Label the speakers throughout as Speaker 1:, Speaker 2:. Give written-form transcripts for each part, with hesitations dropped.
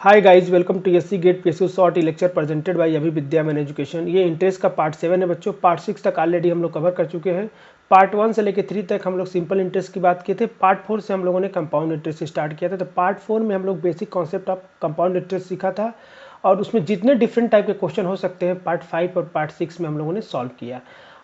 Speaker 1: Hi guys, welcome to SC GATE PSU short lecture presented by अभी विद्या मैन education. ये इंटरेस्ट का पार्ट 7 है बच्चों। पार्ट 6 तक ऑलरेडी हम लोग कवर कर चुके हैं। पार्ट 1 से लेकर 3 तक हम लोग सिंपल इंटरेस्ट की बात किए थे। पार्ट 4 से हम लोगों ने कंपाउंड इंटरेस्ट स्टार्ट किया था। तो पार्ट 4 में हम लोग basic concept of compound interest सीखा था और उसमें जितने डिफरेंट टाइप के क्वेश्चन हो सकते हैं पार्ट 5 और पार्ट 6 में हम लोगों ने सॉल्व किया।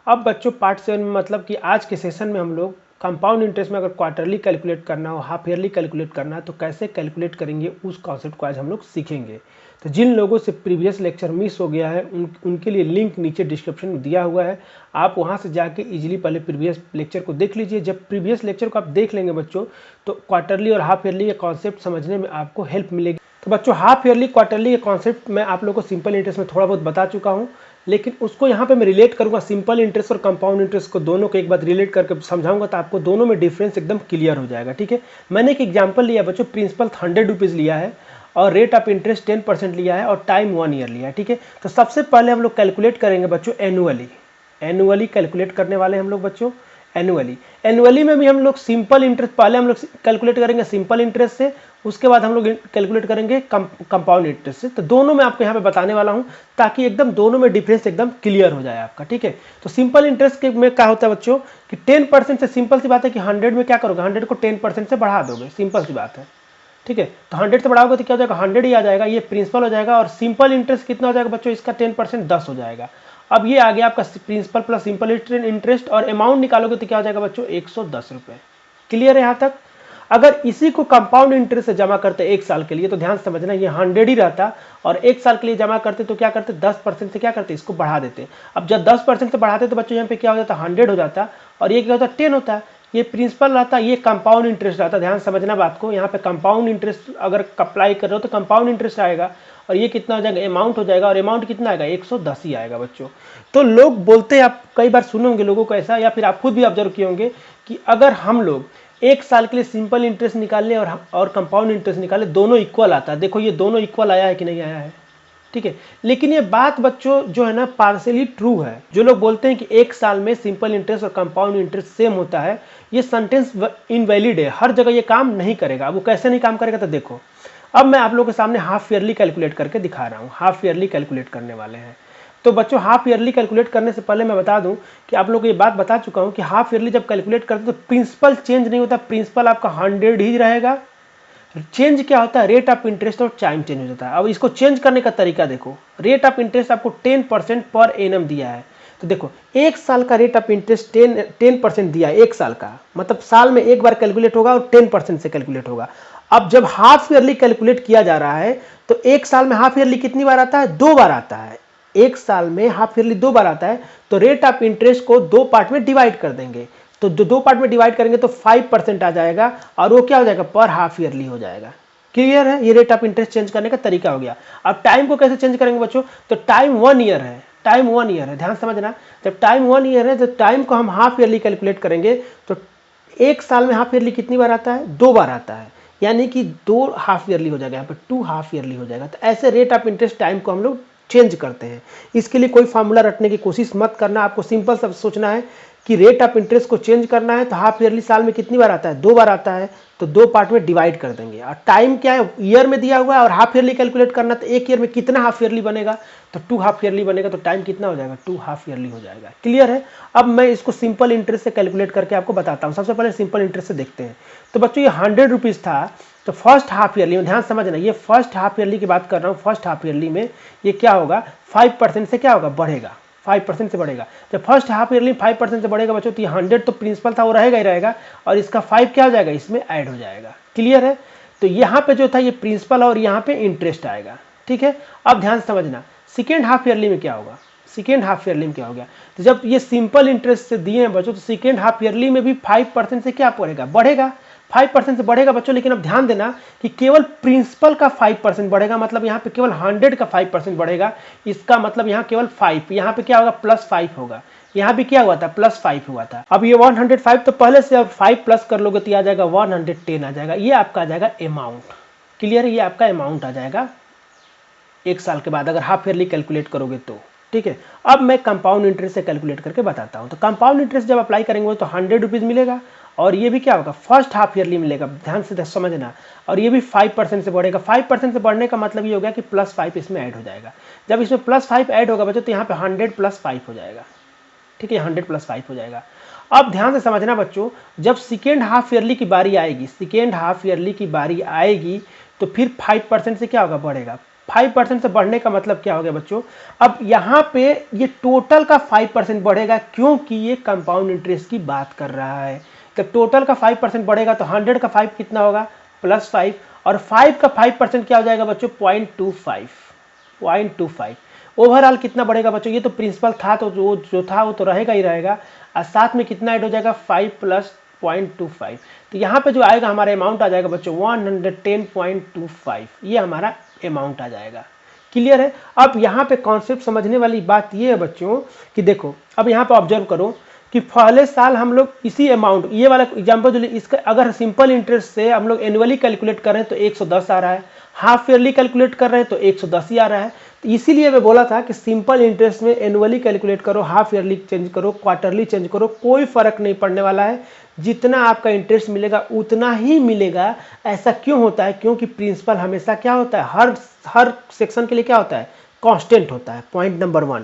Speaker 1: अब बच्चों पार्ट 7 में मतलब कि आज के सेशन में हम लोग कंपाउंड इंटरेस्ट में अगर क्वार्टरली कैलकुलेट करना हो, हाफ ईयरली कैलकुलेट करना है तो कैसे कैलकुलेट करेंगे उस कॉन्सेप्ट को आज हम लोग सीखेंगे। तो जिन लोगों से प्रीवियस लेक्चर मिस हो गया है उनके लिए लिंक नीचे डिस्क्रिप्शन में दिया हुआ है। आप वहां से जाके इजीली पहले प्रीवियस लेक्चर को देख लीजिए। जब प्रीवियस लेक्चर को आप देख लेंगे बच्चों तो क्वार्टरली और हाफ ईयरली के कॉन्सेप्ट समझने में आपको हेल्प मिलेगी। तो बच्चों हाफ ईयरली क्वार्टरली के कॉन्सेप्ट मैं आप लोगों को सिंपल इंटरेस्ट में थोड़ा बहुत बता चुका हूँ, लेकिन उसको यहाँ पे मैं रिलेट करूँगा सिंपल इंटरेस्ट और कंपाउंड इंटरेस्ट को दोनों को एक बार रिलेट करके समझाऊंगा तो आपको दोनों में डिफरेंस एकदम क्लियर हो जाएगा। ठीक है, मैंने एक एग्जांपल लिया बच्चों, प्रिंसिपल 100 रुपीज़ लिया है और रेट ऑफ इंटरेस्ट 10% लिया है और टाइम 1 ईयर लिया है। ठीक है, तो सबसे पहले हम लोग कैलकुलेट करेंगे बच्चों एनुअली कैलकुलेट करने वाले हम लोग बच्चों एनुअली में भी हम लोग सिंपल इंटरेस्ट पहले हम लोग कैलकुलेट करेंगे सिंपल इंटरेस्ट से, उसके बाद हम लोग कैलकुलेट करेंगे कंपाउंड इंटरेस्ट से। तो दोनों में आपको यहाँ पे बताने वाला हूँ ताकि एकदम दोनों में डिफरेंस एकदम क्लियर हो जाए आपका। ठीक है, तो सिंपल इंटरेस्ट के में क्या होता है बच्चों कि 10% से, सिंपल सी बात है कि 100 में क्या करोगे, 100 को 10% से बढ़ा दोगे, सिंपल सी बात है। ठीक है, तो 100 से बढ़ाओगे तो क्या हो जाएगा, 100 ही आ जाएगा, ये प्रिंसिपल हो जाएगा। और सिंपल इंटरेस्ट कितना हो जाएगा बच्चों, इसका 10% 10 हो जाएगा। अब ये आ गया आपका प्रिंसिपल प्लस सिंपल इंटरेस्ट और अमाउंट निकालोगे तो क्या हो जाएगा बच्चों 110 रुपये। क्लियर है यहाँ तक। अगर इसी को कंपाउंड इंटरेस्ट से जमा करते 1 साल के लिए तो ध्यान समझना ये 100 ही रहता और 1 साल के लिए जमा करते तो क्या करते 10% से क्या करते इसको बढ़ा देते। अब जब 10% से बढ़ाते तो बच्चों यहाँ पे क्या हो जाता 100 हो जाता और ये क्या होता 10 होता है। ये प्रिंसिपल रहता, ये कंपाउंड इंटरेस्ट रहता। ध्यान समझना बात को, यहाँ पे कंपाउंड इंटरेस्ट अगर अप्लाई कर रहे हो तो कंपाउंड इंटरेस्ट आएगा और ये कितना हो जाएगा अमाउंट हो जाएगा और अमाउंट कितना आएगा 110 ही आएगा बच्चों। तो लोग बोलते हैं, आप कई बार सुने होंगे लोगों को ऐसा, या फिर आप खुद भी ऑब्जर्व किए होंगे कि अगर हम लोग 1 साल के लिए सिंपल इंटरेस्ट निकाले और कंपाउंड इंटरेस्ट निकाले दोनों इक्वल आता है। देखो ये दोनों इक्वल आया है कि नहीं आया है। ठीक है, लेकिन ये बात बच्चों जो है ना पार्शियली ट्रू है। जो लोग बोलते हैं कि 1 साल में सिंपल इंटरेस्ट और कंपाउंड इंटरेस्ट सेम होता है, ये सेंटेंस इनवैलिड है, हर जगह ये काम नहीं करेगा। अब वो कैसे नहीं काम करेगा तो देखो, अब मैं आप लोगों के सामने हाफ ईयरली कैलकुलेट करके दिखा रहा हूँ। हाफ ईयरली कैलकुलेट करने वाले हैं। तो बच्चों हाफ ईयरली कैलकुलेट करने से पहले मैं बता दूं कि आप लोगों को ये बात बता चुका हूं कि हाफ ईयरली जब कैलकुलेट करते तो प्रिंसिपल चेंज नहीं होता, प्रिंसिपल आपका 100 ही रहेगा। चेंज क्या होता है, रेट ऑफ इंटरेस्ट और टाइम चेंज हो जाता है। अब इसको चेंज करने का तरीका देखो, रेट ऑफ इंटरेस्ट आपको 10% पर एनम दिया है। तो देखो 1 साल का रेट ऑफ इंटरेस्ट 10% दिया है, 1 साल का मतलब साल में एक बार कैलकुलेट होगा और 10% से कैलकुलेट होगा। अब जब हाफ ईयरली कैलकुलेट किया जा रहा है तो 1 साल में हाफ ईयरली कितनी बार आता है, 2 बार आता है। 1 साल में हाफ ईयरली 2 बार आता है तो रेट ऑफ इंटरेस्ट को 2 पार्ट में डिवाइड कर देंगे। तो 2 पार्ट में डिवाइड करेंगे तो 5% आ जाएगा और वो क्या हो जाएगा पर हाफ ईयरली हो जाएगा। क्लियर है, ये रेट ऑफ इंटरेस्ट चेंज करने का तरीका हो गया। अब टाइम को कैसे चेंज करेंगे बच्चों, तो टाइम 1 ईयर है, टाइम 1 ईयर है, ध्यान समझना। जब टाइम 1 ईयर है तो टाइम को हम हाफ ईयरली कैलकुलेट करेंगे तो 1 साल में हाफ ईयरली कितनी बार आता है, 2 बार आता है, यानी कि 2 हाफ ईयरली हो जाएगा, यहाँ पे 2 हाफ ईयरली हो जाएगा। तो ऐसे रेट ऑफ इंटरेस्ट टाइम को हम लोग चेंज करते हैं। इसके लिए कोई फार्मूला रटने की कोशिश मत करना, आपको सिंपल सब सोचना है कि रेट ऑफ इंटरेस्ट को चेंज करना है तो हाफ ईयरली साल में कितनी बार आता है, 2 बार आता है, तो 2 पार्ट में डिवाइड कर देंगे। और टाइम क्या है, ईयर में दिया हुआ है और हाफ ईयरली कैलकुलेट करना तो 1 ईयर में कितना हाफ ईयरली बनेगा, तो 2 हाफ ईयरली बनेगा, तो टाइम कितना हो जाएगा 2 हाफ ईयरली हो जाएगा। क्लियर है। अब मैं इसको सिंपल इंटरेस्ट से कैलकुलेट करके आपको बताता हूँ। सबसे पहले सिंपल इंटरेस्ट से देखते हैं। तो बच्चों ये 100 रुपीज़ था, तो फर्स्ट हाफ ईयरली में ध्यान समझना, ये फर्स्ट हाफ ईयरली की बात कर रहा हूँ। फर्स्ट हाफ ईयरली में ये क्या होगा 5% से क्या होगा बढ़ेगा, 5% से बढ़ेगा। जब फर्स्ट हाफ ईयरली 5% से बढ़ेगा बच्चों तो ये 100 तो प्रिंसिपल था वो रहेगा ही रहेगा और इसका 5 क्या हो जाएगा इसमें ऐड हो जाएगा। क्लियर है। तो यहाँ पे जो था ये प्रिंसिपल और यहाँ पे इंटरेस्ट आएगा। ठीक है, अब ध्यान समझना सेकेंड हाफ ईयरली में क्या होगा, सेकेंड हाफ ईयरली में क्या हो गया, तो जब ये सिंपल इंटरेस्ट से दिए हैं बच्चों तो सेकेंड हाफ ईयरली में भी 5% से क्या बढ़ेगा, बढ़ेगा 5% से बढ़ेगा बच्चों। लेकिन अब ध्यान देना कि केवल प्रिंसिपल का 5% बढ़ेगा, मतलब यहाँ पे केवल 100 का 5% बढ़ेगा। इसका मतलब यहाँ केवल 5, यहाँ पे क्या होगा +5 होगा, यहाँ भी क्या हुआ था +5 हुआ था। अब ये 105 तो पहले से अब 5 प्लस कर लोगे तो आ जाएगा 110 आ जाएगा। ये आपका आ जाएगा अमाउंट। क्लियर है, ये आपका अमाउंट आ जाएगा 1 साल के बाद अगर हाफ ईयरली कैलकुलेट करोगे तो। ठीक है, अब मैं कंपाउंड इंटरेस्ट से कैलकुलेट करके बताता हूँ। तो कंपाउंड इंटरेस्ट जब अप्लाई करेंगे तो 100 रुपीज़ मिलेगा और ये भी क्या होगा, फर्स्ट हाफ ईयरली मिलेगा, ध्यान से समझना। और ये भी 5% से बढ़ेगा। 5% से बढ़ने का मतलब ये हो गया कि +5 इसमें ऐड हो जाएगा। जब इसमें +5 ऐड होगा बच्चों तो यहाँ पे 100 + 5 हो जाएगा, ठीक है, 100 + 5 हो जाएगा। अब ध्यान से समझना बच्चों, जब सेकेंड हाफ ईयरली की बारी आएगी, सेकेंड हाफ ईयरली की बारी आएगी तो फिर 5% से क्या होगा, बढ़ेगा। 5% से बढ़ने का मतलब क्या हो गया बच्चों, अब यहाँ पे ये टोटल का 5% बढ़ेगा, क्योंकि ये कंपाउंड इंटरेस्ट की बात कर रहा है। जब टोटल का 5% बढ़ेगा तो 100 का 5 कितना होगा, +5, और 5 का 5% क्या हो जाएगा बच्चों, 0.25। ओवरऑल कितना बढ़ेगा बच्चों, ये तो प्रिंसिपल था तो जो था वो तो रहेगा ही रहेगा, और साथ में कितना ऐड हो जाएगा, 5 + 0.25। तो यहाँ पे जो आएगा हमारा अमाउंट आ जाएगा बच्चों 110.25, ये हमारा अमाउंट आ जाएगा। क्लियर है। अब यहाँ पे कॉन्सेप्ट समझने वाली बात ये है बच्चों कि देखो, अब यहाँ पे ऑब्जर्व करो कि पहले साल हम लोग इसी अमाउंट, ये वाला एग्जाम्पल जो इसका अगर सिंपल इंटरेस्ट से हम लोग एनुअली कैलकुलेट कर रहे हैं तो 110 आ रहा है, हाफ ईयरली कैलकुलेट कर रहे हैं तो 110 ही आ रहा है। तो इसीलिए मैं बोला था कि सिंपल इंटरेस्ट में एनुअली कैलकुलेट करो, हाफ ईयरली चेंज करो, क्वार्टरली चेंज करो, कोई फर्क नहीं पड़ने वाला है, जितना आपका इंटरेस्ट मिलेगा उतना ही मिलेगा। ऐसा क्यों होता है, क्योंकि प्रिंसिपल हमेशा क्या होता है, हर सेक्शन के लिए क्या होता है, कांस्टेंट होता है। Point number 1।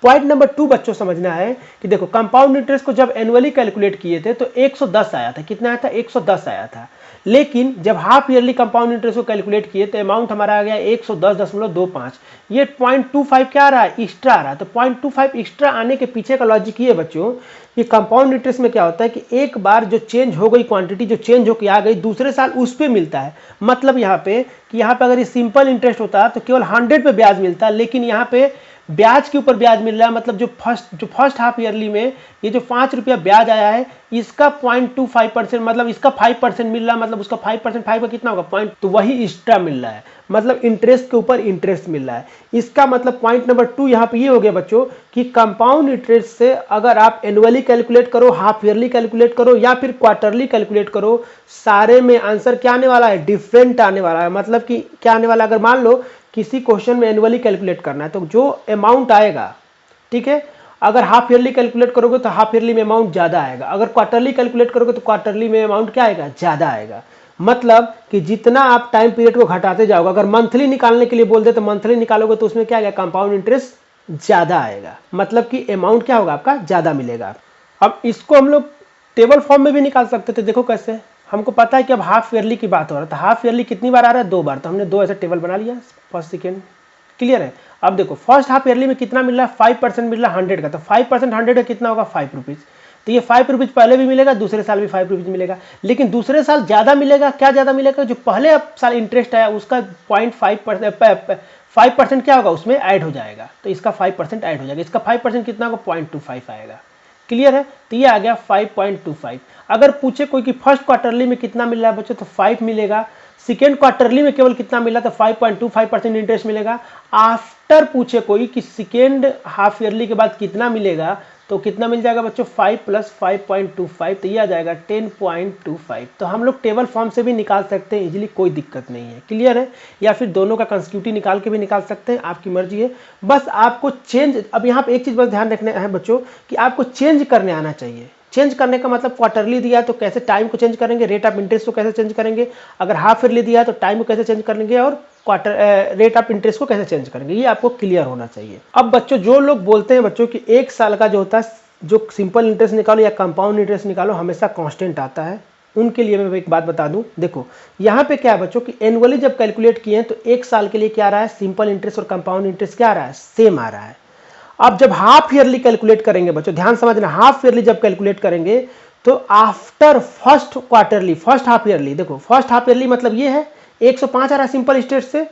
Speaker 1: पॉइंट नंबर 2 बच्चों समझना है कि देखो, कंपाउंड इंटरेस्ट को जब एनुअली कैलकुलेट किए थे तो 110 आया था। कितना आया था, 110 आया था। लेकिन जब हाफ ईयरली कंपाउंड इंटरेस्ट को कैलकुलेट किए तो अमाउंट हमारा आ गया 110.25। ये 0.25 क्या आ रहा है, एक्स्ट्रा आ रहा है। तो 0.25 एक्स्ट्रा आने के पीछे का लॉजिक ये बच्चों, ये कंपाउंड इंटरेस्ट में क्या होता है कि एक बार जो चेंज हो गई क्वांटिटी, जो चेंज होकर आ गई, दूसरे साल उस पर मिलता है। मतलब यहाँ पे कि यहाँ पे अगर ये सिंपल इंटरेस्ट होता तो केवल 100 पे ब्याज मिलता, लेकिन यहाँ पे ब्याज के ऊपर ब्याज मिल रहा है। मतलब जो फर्स्ट हाफ ईयरली में ये जो 5 रुपया ब्याज आया है, इसका 0.25%, मतलब इसका 5% मिल रहा है, मतलब उसका 5%, 5 का कितना होगा, पॉइंट, तो वही एक्स्ट्रा मिल रहा है। मतलब इंटरेस्ट के ऊपर इंटरेस्ट मिल रहा है। इसका मतलब पॉइंट नंबर 2 यहाँ पे ये हो गया बच्चों कि कंपाउंड इंटरेस्ट से अगर आप एनुअली कैलकुलेट करो, हाफ ईयरली कैलकुलेट करो या फिर क्वार्टरली कैलकुलेट करो, सारे में आंसर क्या आने वाला है, डिफरेंट आने वाला है। मतलब कि क्या आने वाला, अगर मान लो किसी क्वेश्चन में एनुअली कैलकुलेट करना है तो जो अमाउंट आएगा, ठीक है, अगर हाफ ईयरली कैलकुलेट करोगे तो हाफ ईयरली में अमाउंट ज़्यादा आएगा, अगर क्वार्टरली कैलकुलेट करोगे तो क्वार्टरली में अमाउंट क्या आएगा, ज़्यादा आएगा। मतलब कि जितना आप टाइम पीरियड को घटाते जाओगे, अगर मंथली निकालने के लिए बोल दे तो मंथली निकालोगे तो उसमें क्या आएगा, कंपाउंड इंटरेस्ट ज़्यादा आएगा। मतलब कि अमाउंट क्या होगा, आपका ज़्यादा मिलेगा। अब इसको हम लोग टेबल फॉर्म में भी निकाल सकते थे। देखो कैसे, हमको पता है कि अब हाफ ईयरली की बात हो रहा है, तो हाफ ईयरली कितनी बार आ रहा है, 2 बार, तो हमने 2 ऐसा टेबल बना लिया, फर्स्ट सेकेंड। क्लियर है। अब देखो, फर्स्ट हाफ ईयरली में कितना मिल रहा है, 5% मिल रहा है 100 का, तो 5% 100 का कितना होगा, 5 रुपीज़। तो ये 5 रुपीज़ पहले भी मिलेगा, दूसरे साल भी 5 रुपीज़ मिलेगा, लेकिन दूसरे साल ज़्यादा मिलेगा। क्या ज़्यादा मिलेगा, जो पहले अब साल इंटरेस्ट आया उसका 5% क्या होगा, उसमें ऐड हो जाएगा, तो इसका 5% ऐड हो जाएगा। इसका 5% कितना होगा, 0.25 आएगा। क्लियर है। तो ये आ गया 5.25। अगर पूछे कोई कि फर्स्ट क्वार्टरली में कितना मिल रहा है बच्चों, तो 5 मिलेगा। सेकेंड क्वार्टरली में केवल कितना मिला, तो 5.25% इंटरेस्ट मिलेगा। आफ्टर पूछे कोई कि सेकेंड हाफ ईयरली के बाद कितना मिलेगा, तो कितना मिल जाएगा बच्चों, 5 + 5.25, तो ये आ जाएगा 10.25। तो हम लोग टेबल फॉर्म से भी निकाल सकते हैं इजीली, कोई दिक्कत नहीं है। क्लियर है। या फिर दोनों का कंसेक्यूटिव निकाल के भी निकाल सकते हैं, आपकी मर्जी है। बस आपको चेंज, अब यहाँ पे एक चीज़ बस ध्यान रखना है बच्चों कि आपको चेंज करने आना चाहिए। चेंज करने का मतलब क्वार्टरली दिया है तो कैसे टाइम को चेंज करेंगे, रेट ऑफ इंटरेस्ट को कैसे चेंज करेंगे, अगर हाफ ईयरली दिया है तो टाइम को कैसे चेंज करेंगे, और रेट ऑफ इंटरेस्ट को कैसे चेंज करेंगे, ये आपको क्लियर होना चाहिए। अब बच्चों जो लोग बोलते हैं बच्चों कि 1 साल का जो होता है, जो सिंपल इंटरेस्ट निकालो या कंपाउंड इंटरेस्ट निकालो, हमेशा कांस्टेंट आता है, उनके लिए मैं एक बात बता दूं। देखो यहाँ पे क्या है बच्चों कि एनुअली जब कैलकुलेट किए हैं तो 1 साल के लिए क्या आ रहा है, सिंपल इंटरेस्ट और कंपाउंड इंटरेस्ट क्या आ रहा है, सेम आ रहा है। अब जब हाफ ईयरली कैलकुलेट करेंगे बच्चों, ध्यान समझना, हाफ ईयरली जब कैलकुलेट करेंगे तो after first quarterly, first half yearly, देखो फर्स्ट हाफ ईयरली मतलब ये है 105 आ रहा है सिंपल इंटरेस्ट से,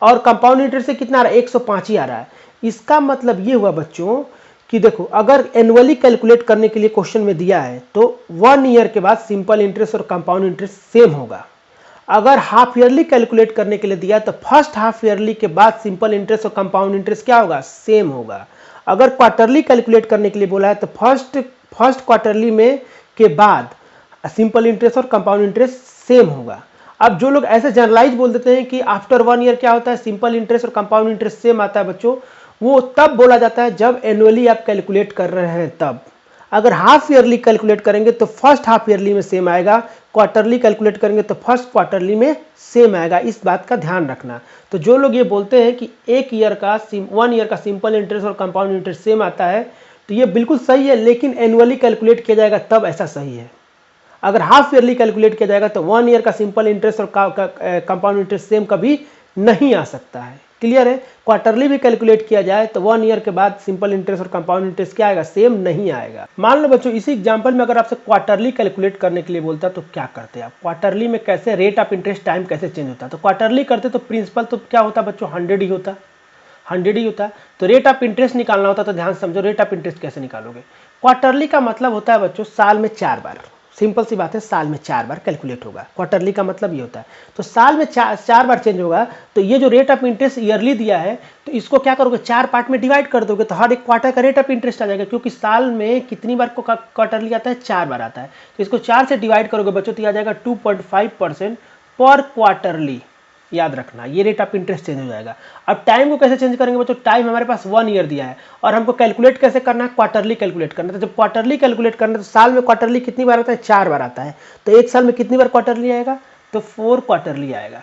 Speaker 1: और कंपाउंड इंटरेस्ट से कितना आ रहा है, 105 ही आ रहा है। इसका मतलब ये हुआ बच्चों कि देखो, अगर एनुअली कैलकुलेट करने के लिए क्वेश्चन में दिया है तो 1 ईयर के बाद सिंपल इंटरेस्ट और कंपाउंड इंटरेस्ट सेम होगा। अगर हाफ ईयरली कैलकुलेट करने के लिए दिया तो फर्स्ट हाफ ईयरली के बाद सिंपल इंटरेस्ट और कंपाउंड इंटरेस्ट क्या होगा, सेम होगा। अगर क्वार्टरली कैलकुलेट करने के लिए बोला है तो फर्स्ट क्वार्टरली में के बाद सिंपल इंटरेस्ट और कंपाउंड इंटरेस्ट सेम होगा। अब जो लोग ऐसे जनरलाइज बोल देते हैं कि आफ्टर 1 ईयर क्या होता है, सिंपल इंटरेस्ट और कंपाउंड इंटरेस्ट सेम आता है बच्चों, वो तब बोला जाता है जब एनुअली आप कैलकुलेट कर रहे हैं तब। अगर हाफ ईयरली कैलकुलेट करेंगे तो फर्स्ट हाफ ईयरली में सेम आएगा, क्वार्टरली कैलकुलेट करेंगे तो फर्स्ट क्वार्टरली में सेम आएगा, इस बात का ध्यान रखना। तो जो लोग ये बोलते हैं कि 1 ईयर का सिंपल इंटरेस्ट और कंपाउंड इंटरेस्ट सेम आता है, तो ये बिल्कुल सही है, लेकिन एनुअली कैलकुलेट किया जाएगा तब ऐसा सही है। अगर हाफ ईयरली कैलकुलेट किया जाएगा तो 1 ईयर का सिंपल इंटरेस्ट और कंपाउंड इंटरेस्ट सेम कभी नहीं आ सकता है। क्लियर है? क्वार्टरली भी कैलकुलेट किया जाए तो 1 ईयर के बाद सिंपल इंटरेस्ट और कंपाउंड इंटरेस्ट क्या आएगा? सेम नहीं आएगा। मान लो बच्चों इसी एग्जांपल में अगर आपसे क्वार्टरली कैलकुलेट करने के लिए बोलता तो क्या करते आप? क्वार्टरली में कैसे रेट ऑफ इंटरेस्ट टाइम कैसे चेंज होता है? तो क्वार्टरली करते तो प्रिंसिपल तो क्या होता बच्चों? 100 ही होता, 100 ही होता। तो रेट ऑफ इंटरेस्ट निकालना होता, तो ध्यान समझो रेट ऑफ इंटरेस्ट कैसे निकालोगे। क्वार्टरली का मतलब होता है बच्चों साल में 4 बार, सिंपल सी बात है, साल में 4 बार कैलकुलेट होगा। क्वार्टरली का मतलब ये होता है, तो साल में 4 बार चेंज होगा। तो ये जो रेट ऑफ इंटरेस्ट ईयरली दिया है, तो इसको क्या करोगे? 4 पार्ट में डिवाइड कर दोगे, तो हर एक क्वार्टर का रेट ऑफ इंटरेस्ट आ जाएगा, क्योंकि साल में कितनी बार को क्वार्टरली आता है? 4 बार आता है। तो इसको 4 से डिवाइड करोगे बच्चों तो आ जाएगा 2.5% पर क्वार्टरली। याद रखना, ये रेट ऑफ इंटरेस्ट चेंज हो जाएगा। अब टाइम को कैसे चेंज करेंगे बच्चों? टाइम हमारे पास 1 ईयर दिया है और हमको कैलकुलेट कैसे करना है? क्वार्टरली कैलकुलेट करना है। तो जब क्वार्टरली कैलकुलेट करना है तो साल में क्वार्टरली कितनी बार आता है? 4 बार आता है। तो एक साल में कितनी बार क्वार्टरली आएगा? तो 4 क्वार्टरली आएगा।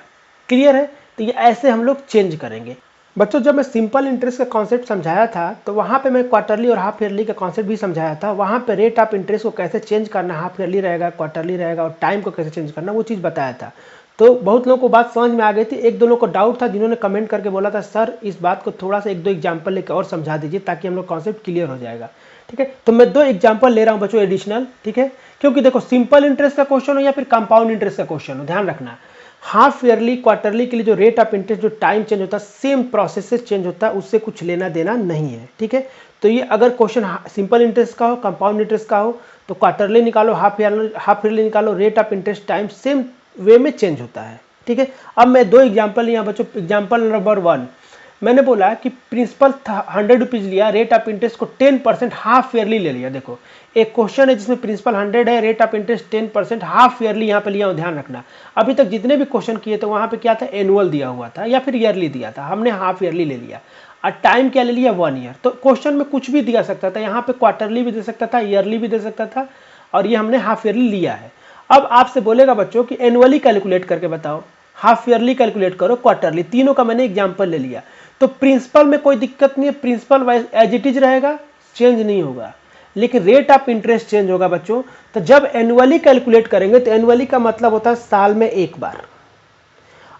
Speaker 1: क्लियर है? तो ये ऐसे हम लोग चेंज करेंगे। बच्चों जब मैं सिंपल इंटरेस्ट का कॉन्सेप्ट समझाया था तो वहाँ पे मैं क्वार्टरली और हाफ ईयरली का कॉन्सेप्ट भी समझाया था। वहाँ पे रेट ऑफ इंटरेस्ट को कैसे चेंज करना, हाफ ईयरली रहेगा, क्वार्टरली रहेगा, और टाइम को कैसे चेंज करना, वो चीज़ बताया था। तो बहुत लोगों को बात समझ में आ गई थी। एक दो लोगों को डाउट था जिन्होंने कमेंट करके बोला था सर इस बात को थोड़ा सा 1-2 एग्जाम्पल लेकर और समझा दीजिए ताकि हम लोग कॉन्सेप्ट क्लियर हो जाएगा। ठीक है, तो मैं 2 एग्जाम्पल ले रहा हूँ बच्चों एडिशनल। ठीक है, क्योंकि देखो सिंपल इंटरेस्ट का क्वेश्चन हो या फिर कंपाउंड इंटरेस्ट का क्वेश्चन हो, ध्यान रखना हाफ ईयरली क्वार्टरली के लिए जो रेट ऑफ इंटरेस्ट जो टाइम चेंज होता है सेम प्रोसेस से चेंज होता है, उससे कुछ लेना देना नहीं है। ठीक है, तो ये अगर क्वेश्चन सिंपल इंटरेस्ट का हो, कंपाउंड इंटरेस्ट का हो, तो क्वार्टरली निकालो, हाफ ईयरली निकालो, rate of interest time same way में चेंज होता है। ठीक है, अब मैं 2 एग्जाम्पल यहाँ बच्चों। एग्जाम्पल नंबर 1 मैंने बोला कि प्रिंसिपल 100 रुपीज़ लिया, रेट ऑफ इंटरेस्ट को 10% हाफ ईयरली ले लिया। देखो एक क्वेश्चन है जिसमें प्रिंसिपल 100 है, rate of interest 10% half yearly यहाँ पे लिया हूँ, ध्यान रखना। अभी तक जितने भी क्वेश्चन किए थे वहाँ पे क्या था? एनुअल दिया हुआ था या फिर ईयरली दिया था, हमने हाफ ईयरली ले लिया। और टाइम क्या ले लिया? 1 ईयर। तो क्वेश्चन में कुछ भी दिया सकता था, यहाँ पे क्वार्टरली भी दे सकता था, ईयरली भी दे सकता था, और ये हमने हाफ ईयरली लिया है। अब आपसे बोलेगा बच्चों कि एनुअली कैलकुलेट करके बताओ, हाफ ईयरली कैलकुलेट करो, क्वार्टरली, तीनों का मैंने एग्जांपल ले लिया। तो प्रिंसिपल में कोई दिक्कत नहीं है, principle wise as it is रहेगा, चेंज नहीं होगा, लेकिन रेट ऑफ इंटरेस्ट चेंज होगा बच्चों। तो जब एनुअली कैलकुलेट करेंगे तो एनुअली का मतलब होता है साल में 1 बार।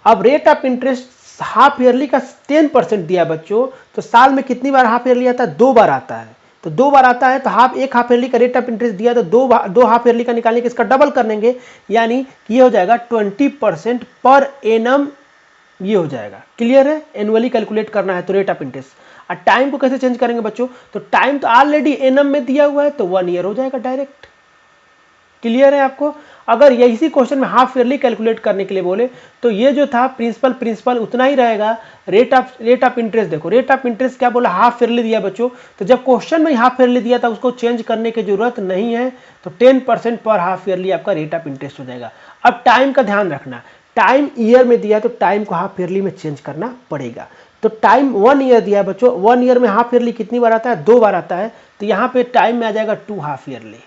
Speaker 1: अब rate of interest half yearly का 10% दिया बच्चों, तो साल में कितनी बार हाफ ईयरली आता है? 2 बार आता है। तो 2 बार आता है तो एक हाफ ईयरली का रेट ऑफ इंटरेस्ट दिया तो 2 हाफ ईयरली का निकालने के इसका डबल कर लेंगे, यानी कि ये हो जाएगा 20% पर एनम, ये हो जाएगा। क्लियर है? एनुअली कैलकुलेट करना है तो रेट ऑफ इंटरेस्ट। और टाइम को कैसे चेंज करेंगे बच्चों? तो टाइम तो ऑलरेडी एनम में दिया हुआ है तो 1 ईयर हो जाएगा डायरेक्ट। क्लियर है आपको? अगर ये इसी क्वेश्चन में हाफ ईयरली कैलकुलेट करने के लिए बोले तो ये जो था प्रिंसिपल उतना ही रहेगा। रेट ऑफ इंटरेस्ट देखो, रेट ऑफ इंटरेस्ट क्या बोला? हाफ ईयरली दिया बच्चों, तो जब क्वेश्चन में हाफ ईयरली दिया था उसको चेंज करने की जरूरत नहीं है, तो 10% पर हाफ ईयरली आपका रेट ऑफ इंटरेस्ट हो जाएगा। अब टाइम का ध्यान रखना, टाइम ईयर में दिया तो टाइम को हाफ ईयरली में चेंज करना पड़ेगा। तो टाइम 1 ईयर दिया है बच्चों, 1 ईयर में हाफ ईयरली कितनी बार आता है? 2 बार आता है, तो यहाँ पे टाइम में आ जाएगा 2 हाफ ईयरली।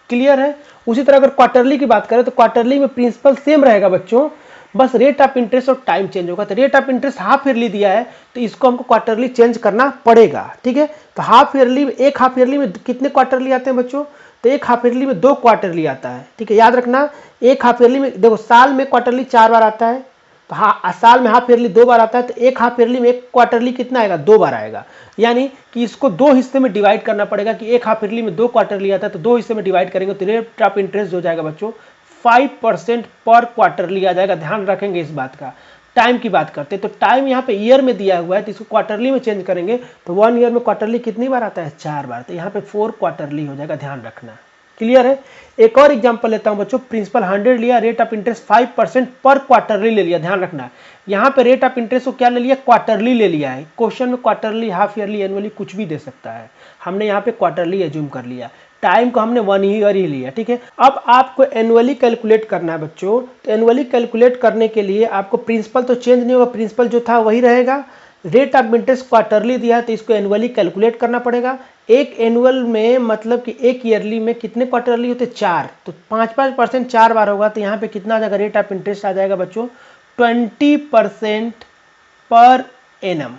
Speaker 1: क्लियर है? उसी तरह अगर क्वार्टरली की बात करें तो क्वार्टरली में प्रिंसिपल सेम रहेगा बच्चों, बस रेट ऑफ इंटरेस्ट और टाइम चेंज होगा। तो rate of interest half yearly दिया है तो इसको हमको क्वार्टरली चेंज करना पड़ेगा। ठीक है, तो हाफ ईयरली, एक हाफ ईयरली में कितने क्वार्टरली आते हैं बच्चों? तो एक हाफ ईयरली में 2 क्वार्टरली आता है। ठीक है, याद रखना, एक हाफ ईयरली में देखो साल में क्वार्टरली 4 बार आता है, तो साल में हाफ ईयरली 2 बार आता है, तो एक हाफ ईयरली में एक क्वार्टरली कितना आएगा? 2 बार आएगा। यानी कि इसको 2 हिस्से में डिवाइड करना पड़ेगा कि एक हाफ ईयरली में 2 क्वार्टरली आता है, तो 2 हिस्से में डिवाइड करेंगे तो रेट ऑफ इंटरेस्ट हो जाएगा बच्चों 5% पर क्वार्टरली आ जाएगा। ध्यान रखेंगे इस बात का। टाइम की बात करते हैं तो टाइम यहाँ पे ईयर में दिया हुआ है, तो इसको क्वार्टरली में चेंज करेंगे तो 1 ईयर में क्वार्टरली कितनी बार आता है? 4 बार, तो यहाँ पे 4 क्वार्टरली हो जाएगा, ध्यान रखना। क्लियर है? एक और एग्जांपल लेता हूं बच्चों, प्रिंसिपल 100 लिया, रेट ऑफ इंटरेस्ट 5% पर क्वार्टरली ले लिया। ध्यान रखना, यहाँ पे रेट ऑफ इंटरेस्ट को क्या ले लिया? क्वार्टरली ले लिया है। क्वेश्चन में क्वार्टरली, हाफ ईयरली, एनुअली कुछ भी दे सकता है, हमने यहाँ पे क्वार्टरली एज्यूम कर लिया। टाइम को हमने 1 ईयर ही लिया। ठीक है, अब आपको एनुअली कैलकुलेट करना है बच्चों। तो एनुअली कैलकुलेट करने के लिए आपको प्रिंसिपल तो चेंज नहीं होगा, प्रिंसिपल जो था वही रहेगा। रेट ऑफ इंटरेस्ट क्वार्टरली दिया है तो इसको एनुअली कैलकुलेट करना पड़ेगा। एक एनुअल में मतलब कि एक ईयरली में कितने क्वार्टरली होते? 4। तो 5% 4 बार होगा तो यहाँ पे कितना आ जाएगा? रेट ऑफ इंटरेस्ट आ जाएगा बच्चों 20% पर एनम।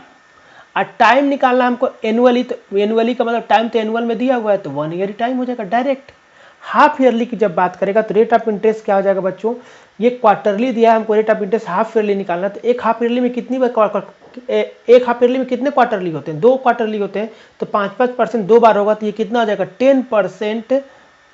Speaker 1: और टाइम निकालना हमको एनुअली, तो एनुअली का मतलब टाइम तो एनुअल में दिया हुआ है तो 1 ईयर टाइम हो जाएगा डायरेक्ट। हाफ ईयरली की जब बात करेगा तो रेट ऑफ इंटरेस्ट क्या हो जाएगा बच्चों? ये क्वार्टरली दिया है हमको, rate of interest half yearly निकालना, तो एक हाफ ईयरली में कितनी एक हाफ ईयरली में कितने क्वार्टरली होते हैं? 2 क्वार्टरली होते हैं, तो 5% 2 बार होगा तो ये कितना हो जाएगा? 10%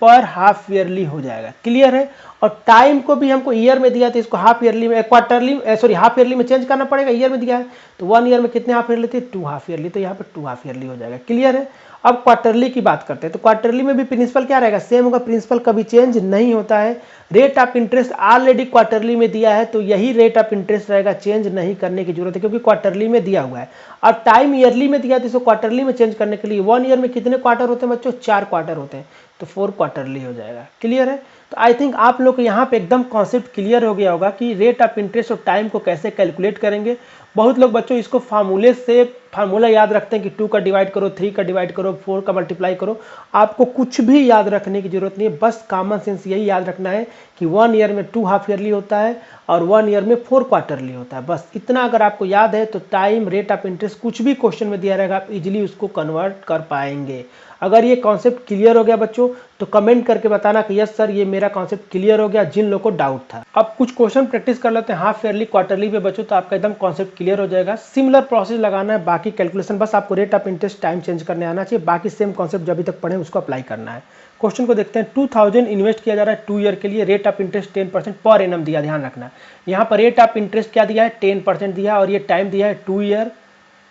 Speaker 1: पर हाफ ईयरली हो जाएगा। क्लियर है? और टाइम को भी हमको ईयर में दिया तो इसको हाफ ईयरली में हाफ ईयरली में चेंज करना पड़ेगा, ईयर में दिया है तो 1 ईयर में कितने हाफ ईयरली थे? 2 हाफ ईयरली, तो यहाँ पे 2 हाफ ईयरली हो जाएगा। क्लियर है? अब क्वार्टरली की बात करते हैं तो क्वार्टरली में भी प्रिंसिपल क्या रहेगा? सेम होगा, प्रिंसिपल कभी चेंज नहीं होता है। Rate of interest already quarterly में दिया है तो यही रेट ऑफ इंटरेस्ट रहेगा, चेंज नहीं करने की जरूरत है क्योंकि क्वार्टरली में दिया हुआ है। अब टाइम ईयरली में दिया तो इसको क्वार्टरली में चेंज करने के लिए 1 ईयर में कितने क्वार्टर होते हैं बच्चों? 4 क्वार्टर होते हैं, तो 4 क्वार्टरली हो जाएगा। क्लियर है? तो आई थिंक आप लोग को यहाँ पे एकदम कॉन्सेप्ट क्लियर हो गया होगा कि रेट ऑफ इंटरेस्ट और टाइम को कैसे कैलकुलेट करेंगे। बहुत लोग बच्चों इसको फार्मूला याद रखते हैं कि 2 का डिवाइड करो, 3 का डिवाइड करो, 4 का मल्टीप्लाई करो। आपको कुछ भी याद रखने की जरूरत नहीं है, बस कॉमन सेंस यही याद रखना है कि 1 ईयर में 2 हाफ ईयरली होता है और 1 ईयर में 4 क्वार्टरली होता है। बस इतना अगर आपको याद है तो टाइम, रेट ऑफ इंटरेस्ट कुछ भी क्वेश्चन में दिया रहेगा आप इजीली उसको कन्वर्ट कर पाएंगे। अगर ये कॉन्सेप्ट क्लियर हो गया बच्चों तो कमेंट करके बताना कि यस सर ये मेरा कॉन्सेप्ट क्लियर हो गया, जिन लोगों को डाउट था। अब कुछ क्वेश्चन प्रैक्टिस कर लेते हैं हाफ ईयरली, क्वार्टरली पे बच्चों, तो आपका एकदम कॉन्सेप्ट क्लियर हो जाएगा। सिमिलर प्रोसेस लगाना है, बाकी कैलकुलेशन बस आपको rate of interest time change करने आना चाहिए, बाकी सेम कॉन्सेप्ट जब अभी तक पढ़े उसको अप्लाई करना है। क्वेश्चन को देखते हैं। 2000 इन्वेस्ट किया जा रहा है 2 ईयर के लिए, rate of interest 10% per annum दिया, ध्यान रखना। यहाँ पर रेट ऑफ इंटरेस्ट क्या दिया है? 10% दिया और ये टाइम दिया है 2 ईयर,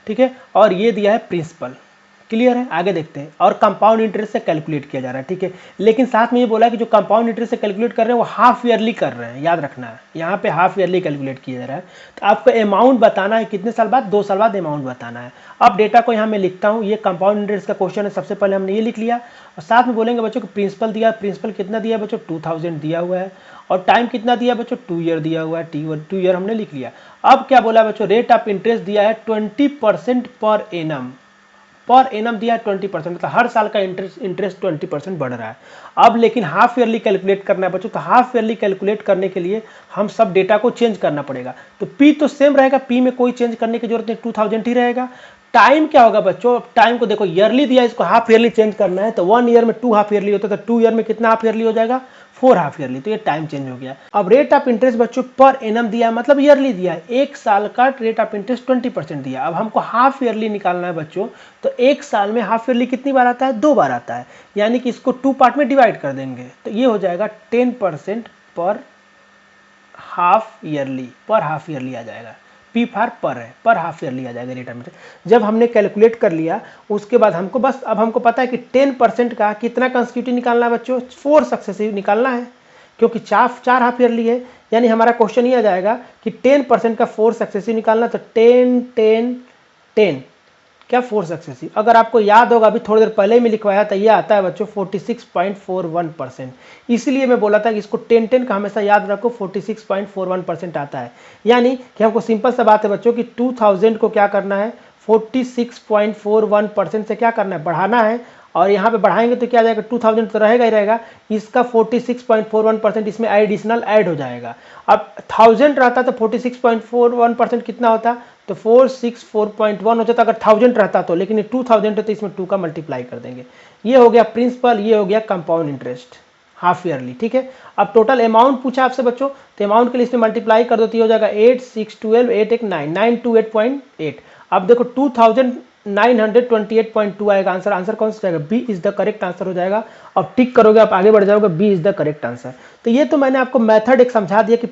Speaker 1: ठीक है, और ये दिया है प्रिंसिपल। क्लियर है? आगे देखते हैं। और कंपाउंड इंटरेस्ट से कैलकुलेट किया जा रहा है, ठीक है, लेकिन साथ में ये बोला है कि जो कंपाउंड इंटरेस्ट से कैलकुलेट कर रहे हैं वो हाफ ईयरली कर रहे हैं, याद रखना है, यहाँ पे हाफ ईयरली कैलकुलेट किया जा रहा है। तो आपको अमाउंट बताना है कितने साल बाद? 2 साल बाद अमाउंट बताना है। अब डेटा को यहाँ मैं लिखता हूँ, ये कंपाउंड इंटरेस्ट का क्वेश्चन है, सबसे पहले हमने ये लिख लिया और साथ में बोलेंगे बच्चों को प्रिंसिपल दिया, प्रिंसिपल कितना दिया है बच्चों? 2000 दिया हुआ है, और टाइम कितना दिया बच्चों? 2 ईयर दिया हुआ है, 2 ईयर हमने लिख लिया। अब क्या बोला बच्चों? रेट ऑफ इंटरेस्ट दिया है 20% पर एनम, पर एनम दिया है 20%, मतलब हर साल का इंटरेस्ट 20% बढ़ रहा है। अब लेकिन हाफ ईयरली कैलकुलेट करना है बच्चों, तो हाफ ईयरली कैलकुलेट करने के लिए हम सब डेटा को चेंज करना पड़ेगा। तो पी तो सेम रहेगा, पी में कोई चेंज करने की जरूरत नहीं, 2000 ही रहेगा। टाइम क्या होगा बच्चों? टाइम को देखो, ईयरली दिया, इसको हाफ ईयरली चेंज करना है, तो 1 ईयर में 2 हाफ ईयरली होता है, तो 2 ईयर में कितना हाफ ईयरली हो जाएगा? 4 हाफ ईयरली, तो ये टाइम चेंज हो गया। अब रेट ऑफ इंटरेस्ट बच्चों पर एनम दिया है, मतलब ईयरली दिया है, एक साल का रेट ऑफ इंटरेस्ट 20% दिया। अब हमको हाफ ईयरली निकालना है बच्चों, तो एक साल में हाफ ईयरली कितनी बार आता है? 2 बार आता है, यानी कि इसको 2 पार्ट में डिवाइड कर देंगे, तो ये हो जाएगा 10% पर हाफ ईयरली आ जाएगा। पी फार पर है, पर हाफ ईयरली आ जाएगा रेट ऑफ इंटरेस्ट। जब हमने कैलकुलेट कर लिया उसके बाद हमको बस अब हमको पता है कि 10% का कितना कंसेक्यूटिव निकालना है बच्चों? 4 सक्सेसिव निकालना है, क्योंकि 4 हाफ ईयरली है, यानी हमारा क्वेश्चन ये आ जाएगा कि 10% का 4 सक्सेसिव निकालना, तो 10 10 10 क्या 4 सक्सेसिव। अगर आपको याद होगा अभी थोड़ी देर पहले ही लिखवाया था, ये आता है बच्चों 46.41%। इसलिए मैं बोला था कि इसको 10 का हमेशा याद रखो, 46.41% आता है। यानी कि हमको सिंपल सा बात है बच्चों कि 2000 को क्या करना है? 46.41% से क्या करना है? बढ़ाना है, और यहाँ पे बढ़ाएंगे तो क्या आ जाएगा? 2000 तो रहेगा ही रहेगा, इसका 46.41% इसमें एडिशनल ऐड हो जाएगा। अब 1000 रहता तो 46.41% कितना होता? तो 464.1 हो जाता अगर 1000 रहता तो, लेकिन ये 2000 है तो इसमें 2 का मल्टीप्लाई कर देंगे। ये हो गया प्रिंसिपल, ये हो गया कंपाउंड इंटरेस्ट हाफ ईयरली, ठीक है। अब टोटल अमाउंट पूछा आपसे बच्चों, तो अमाउंट के लिए इसमें मल्टीप्लाई कर दो तो ये हो जाएगा 8 6 12 8 1 9 928.8। अब देखो 2928.2 आएगा आंसर। आंसर कौन सा जाएगा? B is the correct answer हो जाएगा। अब टिक करोगे आप आगे बढ़ जाओगे, B is the correct answer. तो ये तो मैंने आपको मेथड एक समझा दिया कि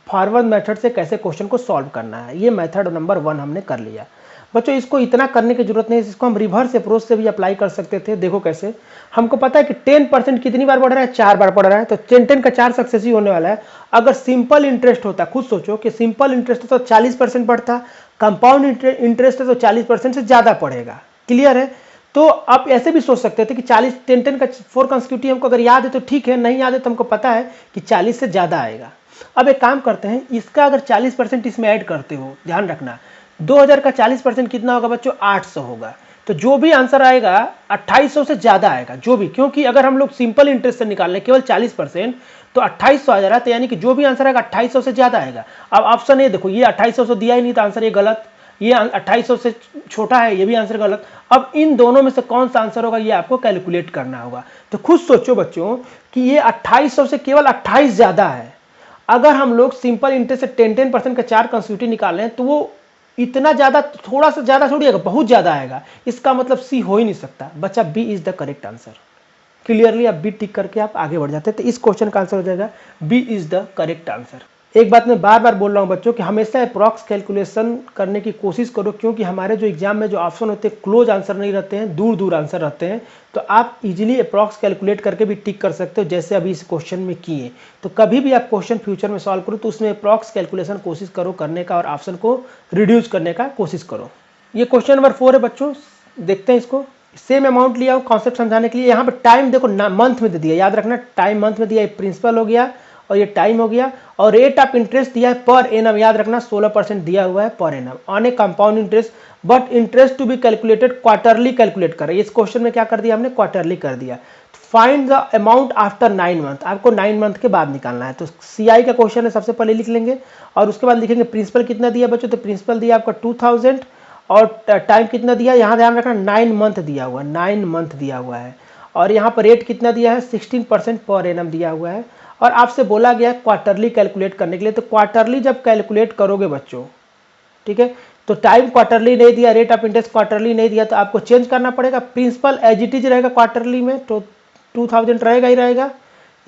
Speaker 1: फॉरवर्ड मेथड से कैसे क्वेश्चन को सॉल्व करना है। ये मेथड नंबर 1 हमने कर लिया बच्चों। इसको इतना करने की जरूरत नहीं है, इसको हम रिवर्स अप्रोच से भी अप्लाई कर सकते थे। देखो कैसे, हमको पता है कि 10% कितनी बार बढ़ रहा है? 4 बार बढ़ रहा है, तो 10 का 4 सक्सेसिव होने वाला है। अगर सिंपल इंटरेस्ट होता, खुद सोचो कि सिंपल इंटरेस्ट तो 40% बढ़ता, कंपाउंड इंटरेस्ट है तो 40% से ज्यादा पड़ेगा। क्लियर है? तो आप ऐसे भी सोच सकते थे कि 40 10 का 4 कंसेक्यूटिव हमको अगर याद है तो ठीक है, नहीं याद है तो हमको पता है कि 40 से ज्यादा आएगा। अब एक काम करते हैं, इसका अगर 40% इसमें ऐड करते हो, ध्यान रखना 2000 का 40% कितना होगा बच्चों? 800 होगा। तो जो भी आंसर आएगा 2800 से ज़्यादा आएगा, जो भी, क्योंकि अगर हम लोग सिंपल इंटरेस्ट से निकाल लें केवल 40% तो 2800 आ जा रहा है, तो यानी कि जो भी आंसर आएगा 2800 से ज़्यादा आएगा। अब ऑप्शन ए देखो, ये 2800 से दिया ही नहीं था आंसर, ये गलत, ये 2800 से छोटा है, ये भी आंसर गलत। अब इन दोनों में से कौन सा आंसर होगा ये आपको कैलकुलेट करना होगा। तो खुद सोचो बच्चों कि ये 2800 से केवल 28 ज़्यादा है। अगर हम लोग सिंपल इंटरेस्ट से 10% का 4 कंस्टिट्यूटिव निकाल रहे हैं तो वो इतना ज़्यादा, थोड़ा सा ज़्यादा थोड़ी आएगा, बहुत ज़्यादा आएगा। इसका मतलब सी हो ही नहीं सकता। बच्चा B is the correct answer. Clearly आप बी टिक करके आप आगे बढ़ जाते हैं। तो इस क्वेश्चन का आंसर हो जाएगा B is the correct answer. एक बात मैं बार बार बोल रहा हूँ बच्चों कि हमेशा अप्रॉक्स कैलकुलेशन करने की कोशिश करो, क्योंकि हमारे जो एग्जाम में जो ऑप्शन होते हैं क्लोज आंसर नहीं रहते हैं, दूर दूर आंसर रहते हैं। तो आप इजीली अप्रॉक्स कैलकुलेट करके भी टिक कर सकते हो, जैसे अभी इस क्वेश्चन में किए। तो कभी भी आप क्वेश्चन फ्यूचर में सॉल्व करो तो उसमें अप्रॉक्स कैलकुलेशन कोशिश करो करने का और ऑप्शन को रिड्यूस करने का कोशिश करो। ये क्वेश्चन नंबर 4 है बच्चों, देखते हैं इसको। सेम अमाउंट लिया हूँ कॉन्सेप्ट समझाने के लिए। यहाँ पे टाइम देखो मंथ में दे दिया, याद रखना टाइम मंथ में दिया, प्रिंसिपल हो गया और ये टाइम हो गया, और रेट ऑफ इंटरेस्ट दिया है पर एनम, याद रखना 16% दिया हुआ है per annum on a compound interest, but interest to be calculated quarterly calculate कर रहे हैं। इस क्वेश्चन में क्या कर दिया हमने, क्वार्टरली कर दिया। Find the amount after 9 month, आपको 9 मंथ के बाद निकालना है। तो सीआई का क्वेश्चन है, सबसे पहले लिख लेंगे और उसके बाद लिखेंगे प्रिंसिपल कितना दिया बच्चों। तो प्रिंसिपल दिया आपका 2000 और टाइम कितना दिया, यहाँ ध्यान रखना 9 मंथ दिया हुआ है, 9 मंथ दिया हुआ है। और यहाँ पर रेट कितना दिया है, 16% पर एनम दिया हुआ है। और आपसे बोला गया है क्वार्टरली कैलकुलेट करने के लिए। तो क्वार्टरली जब कैलकुलेट करोगे बच्चों, ठीक है, तो टाइम क्वार्टरली नहीं दिया, रेट ऑफ इंटरेस्ट क्वार्टरली नहीं दिया, तो आपको चेंज करना पड़ेगा। प्रिंसिपल एज इट इज रहेगा क्वार्टरली में, तो 2000 रहेगा ही रहेगा,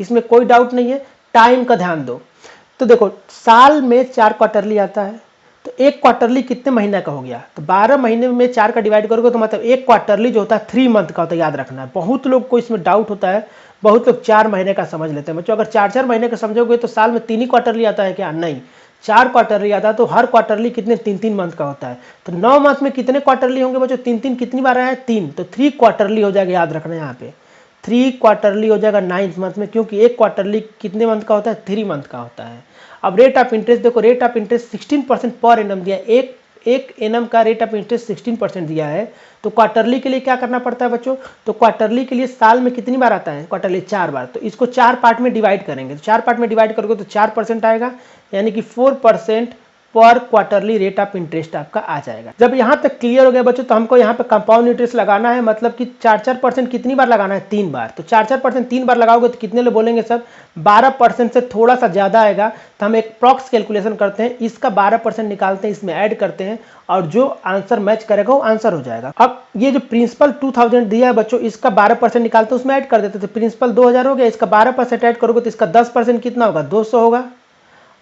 Speaker 1: इसमें कोई डाउट नहीं है। टाइम का ध्यान दो। तो देखो साल में 4 क्वार्टरली आता है, तो एक क्वार्टरली कितने महीने का हो गया, तो 12 महीने में 4 का डिवाइड करोगे तो मतलब एक क्वार्टरली जो होता है 3 मंथ का होता है, याद रखना है। बहुत लोग को इसमें डाउट होता है, बहुत लोग 4 महीने का समझ लेते हैं बच्चों। अगर 4-4 महीने का समझोगे तो साल में 3 ही क्वार्टरली आता है क्या, नहीं, 4 क्वार्टरली आता है। तो हर क्वार्टरली कितने, 3-3 मंथ का होता है। तो 9 मंथ में कितने क्वार्टरली होंगे बच्चों, 3-3 कितनी बार आया है, 3, तो 3 क्वार्टरली हो जाएगा, याद रखना यहाँ पे 3 क्वार्टरली हो जाएगा 9th मंथ में, क्योंकि एक क्वार्टरली कितने मंथ का होता है, 3 मंथ का होता है। अब रेट ऑफ इंटरेस्ट देखो, rate of interest 16% per annum दिया, एक एनम का रेट ऑफ इंटरेस्ट 16% दिया है। तो क्वार्टरली के लिए क्या करना पड़ता है बच्चों, तो क्वार्टरली के लिए साल में कितनी बार आता है, क्वार्टरली 4 बार। तो इसको 4 पार्ट में डिवाइड करेंगे, तो 4 पार्ट में डिवाइड करोगे तो 4% आएगा, यानी कि 4% पर क्वार्टरली रेट ऑफ इंटरेस्ट आपका आ जाएगा। जब यहाँ तक क्लियर हो गया बच्चों, तो हमको यहाँ पे कंपाउंड इंटरेस्ट लगाना है, मतलब कि 4-4% कितनी बार लगाना है, 3 बार। तो 4-4% 3 बार लगाओगे तो कितने लोग बोलेंगे सर 12% से थोड़ा सा ज़्यादा आएगा। तो हम एक प्रॉक्स कैलकुलेशन करते हैं, इसका 12% निकालते हैं, इसमें ऐड करते हैं और जो आंसर मैच करेगा वो आंसर हो जाएगा। अब ये जो प्रिंसिपल 2000 दिया है बच्चों, इसका 12% निकालते हैं, उसमें ऐड कर देते हैं। तो प्रिंसिपल 2000 हो गया, इसका 12% ऐड करोगे तो इसका 10% कितना होगा, 200 होगा।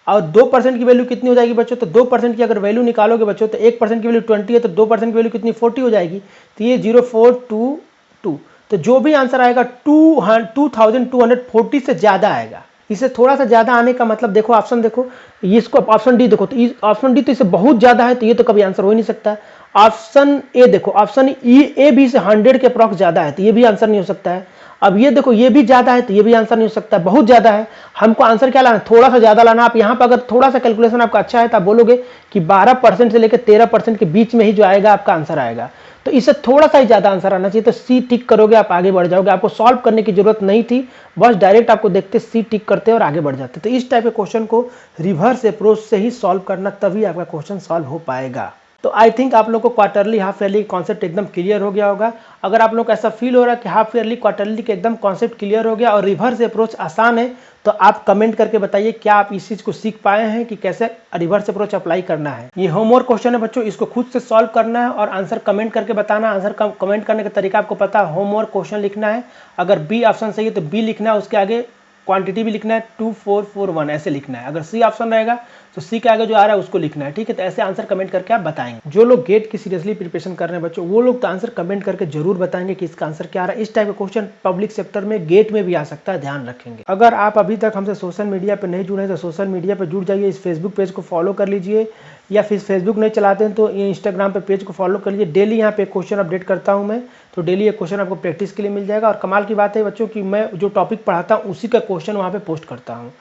Speaker 1: और 2% की वैल्यू कितनी हो जाएगी बच्चों, तो 2% की अगर वैल्यू निकालोगे बच्चों तो 1% की वैल्यू 20 है, तो 2% की वैल्यू कितनी 40 हो जाएगी। तो ये 0422, तो जो भी आंसर आएगा 2240 से ज़्यादा आएगा। इससे थोड़ा सा ज़्यादा आने का मतलब देखो, ऑप्शन देखो, ये इसको ऑप्शन डी देखो, तो ऑप्शन डी तो इससे बहुत ज़्यादा है, तो ये तो कभी आंसर हो ही नहीं सकता। ऑप्शन ए देखो, ऑप्शन ए भी से 100 के अप्रॉक्स ज़्यादा है, तो ये भी आंसर नहीं हो सकता है। अब ये देखो, ये भी ज़्यादा है, तो ये भी आंसर नहीं हो सकता, बहुत ज़्यादा है। हमको आंसर क्या लाना, थोड़ा सा ज़्यादा लाना। आप यहाँ पर अगर थोड़ा सा कैलकुलेशन आपका अच्छा है तो आप बोलोगे कि 12% से लेकर 13% के बीच में ही जो आएगा आपका आंसर आएगा। तो इससे थोड़ा सा ही ज़्यादा आंसर आना चाहिए। तो सी टिक करोगे, आप आगे बढ़ जाओगे। आपको सॉल्व करने की जरूरत नहीं थी, बस डायरेक्ट आपको देखते सी टिक करते और आगे बढ़ जाते। तो इस टाइप के क्वेश्चन को रिवर्स अप्रोच से ही सॉल्व करना, तभी आपका क्वेश्चन सॉल्व हो पाएगा। तो आई थिंक आप लोग को क्वार्टरली हाफ ईयरली कॉन्सेप्ट एकदम क्लियर हो गया होगा। अगर आप लोग को ऐसा फील हो रहा है कि हाफ ईयरली क्वार्टरली के एकदम कॉन्सेप्ट क्लियर हो गया और रिवर्स अप्रोच आसान है, तो आप कमेंट करके बताइए क्या आप इस चीज़ को सीख पाए हैं कि कैसे रिवर्स अप्रोच अप्लाई करना है। ये होमवर्क क्वेश्चन है बच्चों, इसको खुद से सॉल्व करना है और आंसर कमेंट करके बताना। आंसर कमेंट करने का तरीका आपको पता है, होमवर्क क्वेश्चन लिखना है, अगर बी ऑप्शन सही है तो बी लिखना है, उसके आगे क्वांटिटी भी लिखना है 2441 ऐसे लिखना है। अगर सी ऑप्शन रहेगा तो सी के आगे जो आ रहा है उसको लिखना है, ठीक है। तो ऐसे आंसर कमेंट करके आप बताएंगे। जो लोग गेट की सीरियसली प्रिपरेशन कर रहे हैं बच्चों, वो लोग तो आंसर कमेंट करके जरूर बताएंगे कि इसका आंसर क्या आ रहा है। इस टाइप का क्वेश्चन पब्लिक सेक्टर में गेट में भी आ सकता है, ध्यान रखेंगे। अगर आप अभी तक हमसे सोशल मीडिया पर नहीं जुड़े तो सोशल मीडिया पर जुड़ जाइए, इस फेसबुक पेज को फॉलो कर लीजिए, या फिर फेसबुक नहीं चलाते हैं तो ये इंस्टाग्राम पे पेज को फॉलो कर लीजिए। डेली यहाँ पे क्वेश्चन अपडेट करता हूँ मैं, तो डेली एक क्वेश्चन आपको प्रैक्टिस के लिए मिल जाएगा। और कमाल की बात है बच्चों कि मैं जो टॉपिक पढ़ाता हूँ उसी का क्वेश्चन वहाँ पे पोस्ट करता हूँ।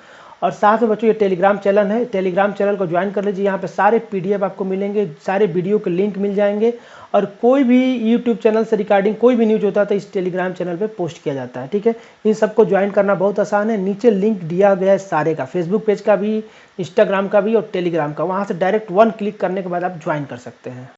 Speaker 1: और साथ में बच्चों ये टेलीग्राम चैनल है, टेलीग्राम चैनल को ज्वाइन कर लीजिए। यहाँ पे सारे PDF आपको मिलेंगे, सारे वीडियो के लिंक मिल जाएंगे और कोई भी यूट्यूब चैनल से रिकॉर्डिंग कोई भी न्यूज होता है तो इस टेलीग्राम चैनल पे पोस्ट किया जाता है। ठीक है, इन सबको ज्वाइन करना बहुत आसान है। नीचे लिंक दिया गया है सारे का, फेसबुक पेज का भी, इंस्टाग्राम का भी और टेलीग्राम का। वहाँ से डायरेक्ट 1 क्लिक करने के बाद आप ज्वाइन कर सकते हैं।